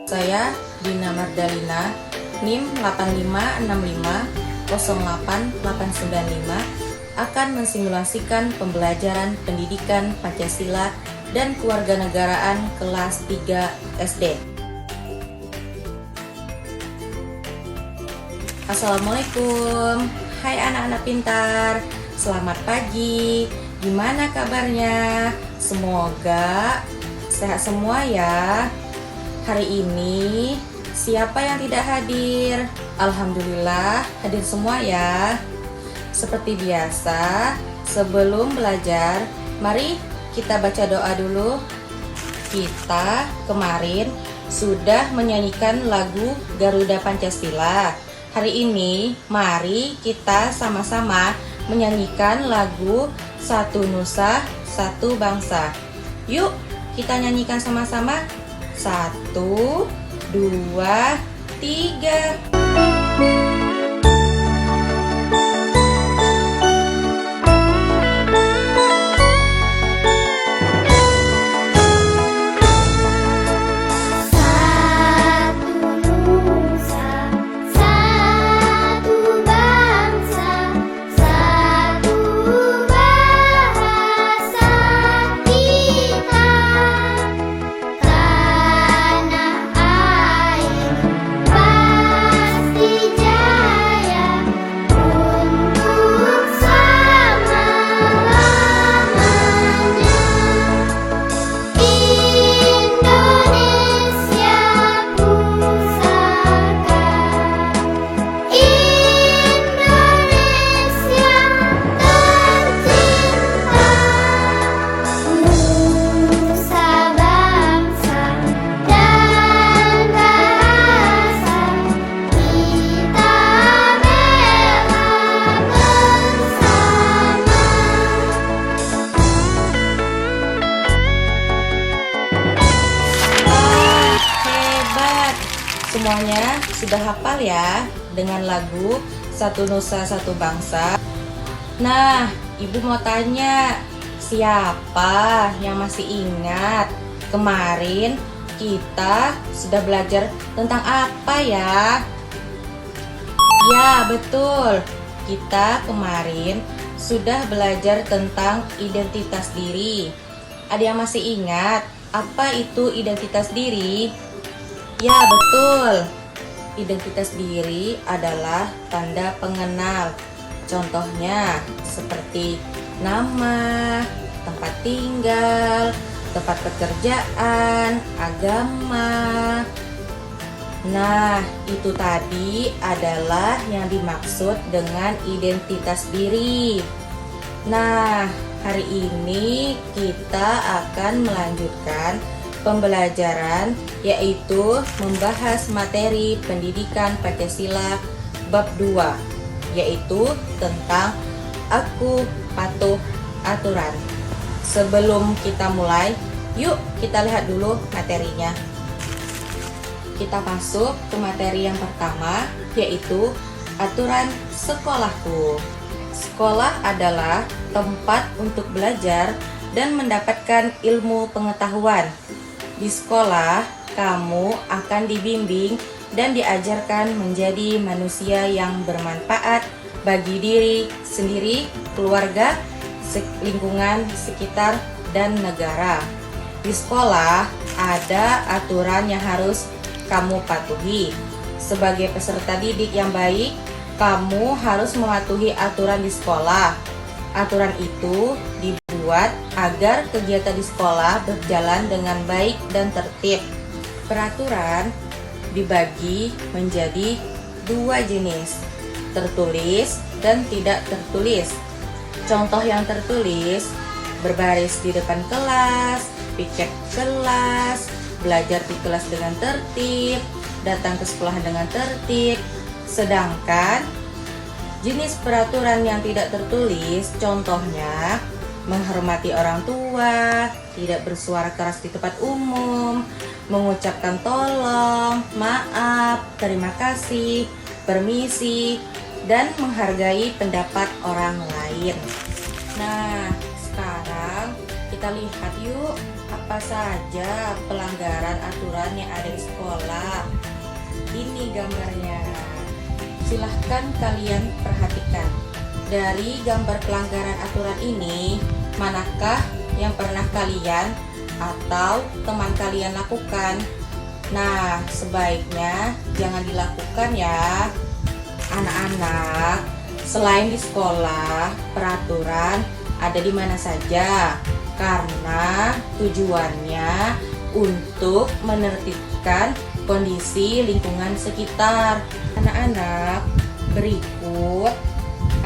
Saya Dina Mardalina, NIM 856508895 akan mensimulasikan pembelajaran pendidikan Pancasila dan Kewarganegaraan kelas 3 SD. Assalamualaikum, hai anak-anak pintar, selamat pagi, gimana kabarnya? Semoga sehat semua ya. Hari ini siapa yang tidak hadir? Alhamdulillah hadir semua ya. Seperti biasa, sebelum belajar, mari kita baca doa dulu. Kita kemarin sudah menyanyikan lagu Garuda Pancasila. Hari ini, mari kita sama-sama menyanyikan lagu Satu Nusa, Satu Bangsa. Yuk, kita nyanyikan sama-sama. 1, 2, 3. Semuanya sudah hafal ya dengan lagu Satu Nusa Satu Bangsa. Nah, Ibu mau tanya, siapa yang masih ingat kemarin kita sudah belajar tentang apa ya? Ya, betul. Kita kemarin sudah belajar tentang identitas diri. Ada yang masih ingat apa itu identitas diri? Ya, betul. Identitas diri adalah tanda pengenal. Contohnya seperti nama, tempat tinggal, tempat pekerjaan, agama. Nah, itu tadi adalah yang dimaksud dengan identitas diri. Nah, hari ini kita akan melanjutkan pembelajaran, yaitu membahas materi pendidikan Pancasila bab 2, yaitu tentang aku, patuh, aturan. Sebelum kita mulai, yuk kita lihat dulu materinya. Kita masuk ke materi yang pertama, yaitu aturan sekolahku. Sekolah adalah tempat untuk belajar dan mendapatkan ilmu pengetahuan. Di sekolah, kamu akan dibimbing dan diajarkan menjadi manusia yang bermanfaat bagi diri sendiri, keluarga, lingkungan sekitar, dan negara. Di sekolah, ada aturan yang harus kamu patuhi. Sebagai peserta didik yang baik, kamu harus mematuhi aturan di sekolah. Aturan itu dibuat agar kegiatan di sekolah berjalan dengan baik dan tertib. Peraturan dibagi menjadi 2 jenis, tertulis dan tidak tertulis. Contoh yang tertulis, berbaris di depan kelas, piket kelas, belajar di kelas dengan tertib, datang ke sekolah dengan tertib. Sedangkan jenis peraturan yang tidak tertulis, contohnya menghormati orang tua, tidak bersuara keras di tempat umum, mengucapkan tolong, maaf, terima kasih, permisi, dan menghargai pendapat orang lain. Nah, sekarang kita lihat yuk Apa saja pelanggaran aturan yang ada di sekolah? Ini gambarnya. Silahkan kalian perhatikan. Dari gambar pelanggaran aturan ini, manakah yang pernah kalian atau teman kalian lakukan? Nah, sebaiknya jangan dilakukan ya. Anak-anak, selain di sekolah, peraturan ada di mana saja, karena tujuannya untuk menertibkan kondisi lingkungan sekitar. Anak-anak, berikut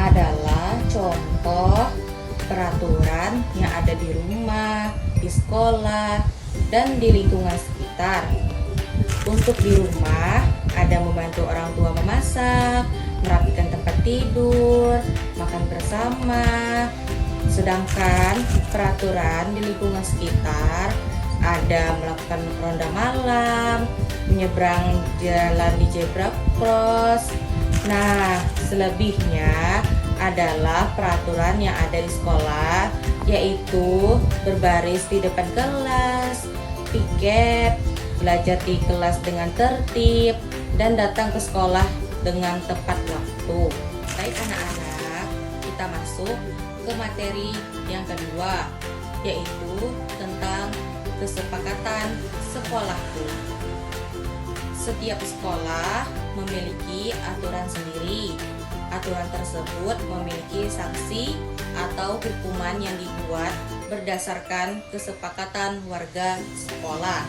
adalah contoh peraturan yang ada di rumah, di sekolah, dan di lingkungan sekitar. Untuk di rumah, ada membantu orang tua memasak, merapikan tempat tidur, makan bersama. Sedangkan peraturan di lingkungan sekitar ada melakukan ronda malam, menyeberang jalan di zebra cross. Nah, selebihnya adalah peraturan yang ada di sekolah, yaitu berbaris di depan kelas, piket, belajar di kelas dengan tertib, dan datang ke sekolah dengan tepat waktu. Baik anak-anak, kita masuk ke materi yang kedua, yaitu tentang kesepakatan sekolahku. Setiap sekolah memiliki aturan sendiri. Aturan tersebut memiliki sanksi atau hukuman yang dibuat berdasarkan kesepakatan warga sekolah.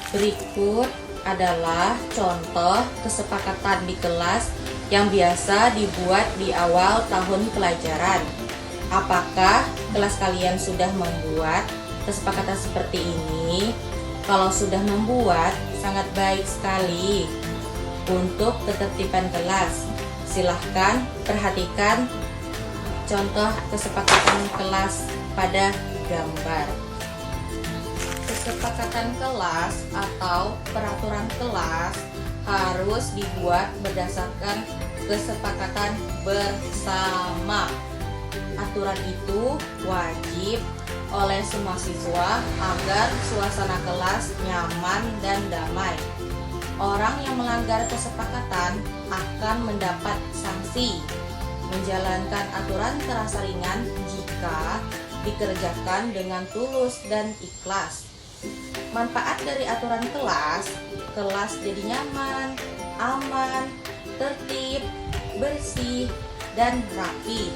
Berikut adalah contoh kesepakatan di kelas yang biasa dibuat di awal tahun pelajaran. Apakah kelas kalian sudah membuat kesepakatan seperti ini? Kalau sudah membuat, sangat baik sekali. Untuk ketertiban kelas, silahkan perhatikan contoh kesepakatan kelas pada gambar. Kesepakatan kelas atau peraturan kelas harus dibuat berdasarkan kesepakatan bersama. Aturan itu wajib oleh semua siswa agar suasana kelas nyaman dan damai. Orang yang melanggar kesepakatan akan mendapat sanksi. Menjalankan aturan terasa ringan jika dikerjakan dengan tulus dan ikhlas. Manfaat dari aturan kelas jadi nyaman, aman, tertib, bersih, dan rapi.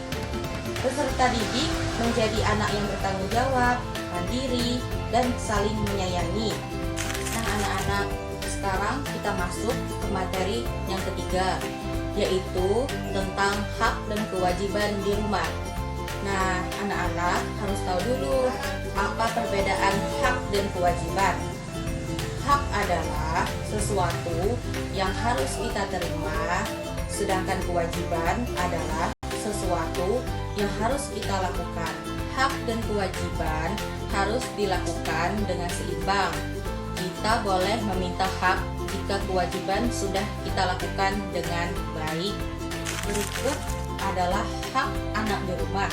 Peserta didik menjadi anak yang bertanggung jawab, mandiri, dan saling menyayangi. Nah anak-anak, sekarang kita masuk ke materi yang ketiga, yaitu tentang hak dan kewajiban di rumah. Nah, anak-anak harus tahu dulu apa perbedaan hak dan kewajiban. Hak adalah sesuatu yang harus kita terima, sedangkan kewajiban adalah sesuatu yang harus kita lakukan. Hak dan kewajiban harus dilakukan dengan seimbang. Kita boleh meminta hak jika kewajiban sudah kita lakukan dengan baik. Berikut adalah hak anak di rumah,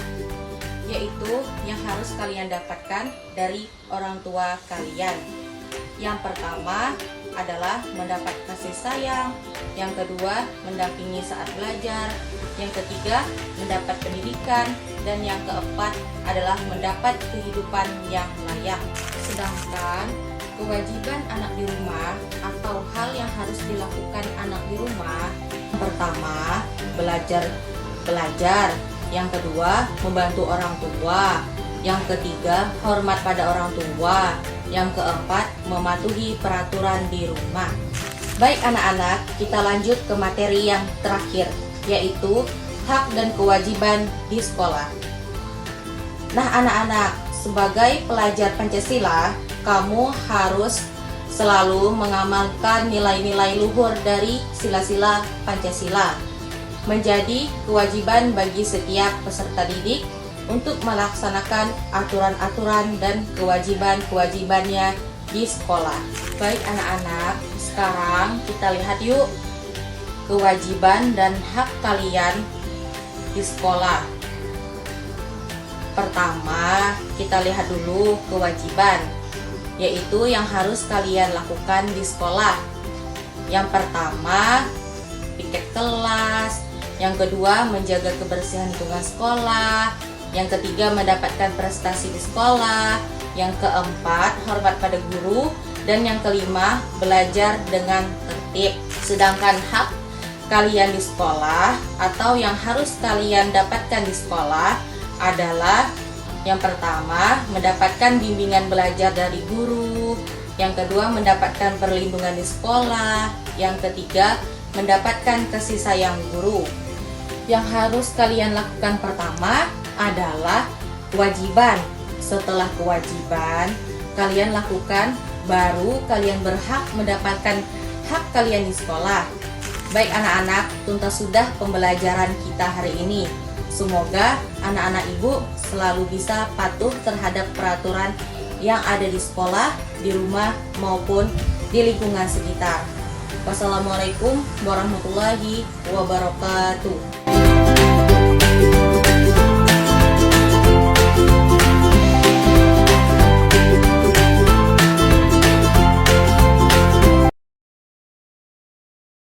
yaitu yang harus kalian dapatkan dari orang tua kalian. Yang pertama adalah mendapat kasih sayang, yang kedua mendampingi saat belajar, yang ketiga mendapat pendidikan, dan yang keempat adalah mendapat kehidupan yang layak. Sedangkan kewajiban anak di rumah atau hal yang harus dilakukan anak di rumah, yang pertama belajar, yang kedua membantu orang tua, yang ketiga hormat pada orang tua, yang keempat mematuhi peraturan di rumah. Baik anak-anak, kita lanjut ke materi yang terakhir, yaitu hak dan kewajiban di sekolah. Nah anak-anak, sebagai pelajar Pancasila, kamu harus selalu mengamalkan nilai-nilai luhur dari sila-sila Pancasila. Menjadi kewajiban bagi setiap peserta didik untuk melaksanakan aturan-aturan dan kewajiban-kewajibannya di sekolah. Baik anak-anak, sekarang kita lihat yuk kewajiban dan hak kalian di sekolah. Pertama, kita lihat dulu kewajiban. yaitu yang harus kalian lakukan di sekolah. Yang pertama, piket kelas. Yang kedua, menjaga kebersihan lingkungan sekolah. Yang ketiga, mendapatkan prestasi di sekolah. Yang keempat, hormat pada guru. Dan yang kelima, belajar dengan tertib. Sedangkan hak kalian di sekolah atau yang harus kalian dapatkan di sekolah adalah yang pertama, mendapatkan bimbingan belajar dari guru. Yang kedua, mendapatkan perlindungan di sekolah. Yang ketiga, mendapatkan kasih sayang guru. Yang harus kalian lakukan pertama adalah kewajiban. Setelah kewajiban kalian lakukan, baru kalian berhak mendapatkan hak kalian di sekolah. Baik anak-anak, tuntas sudah pembelajaran kita hari ini. Semoga anak-anak ibu selalu bisa patuh terhadap peraturan yang ada di sekolah, di rumah, maupun di lingkungan sekitar. Wassalamualaikum warahmatullahi wabarakatuh.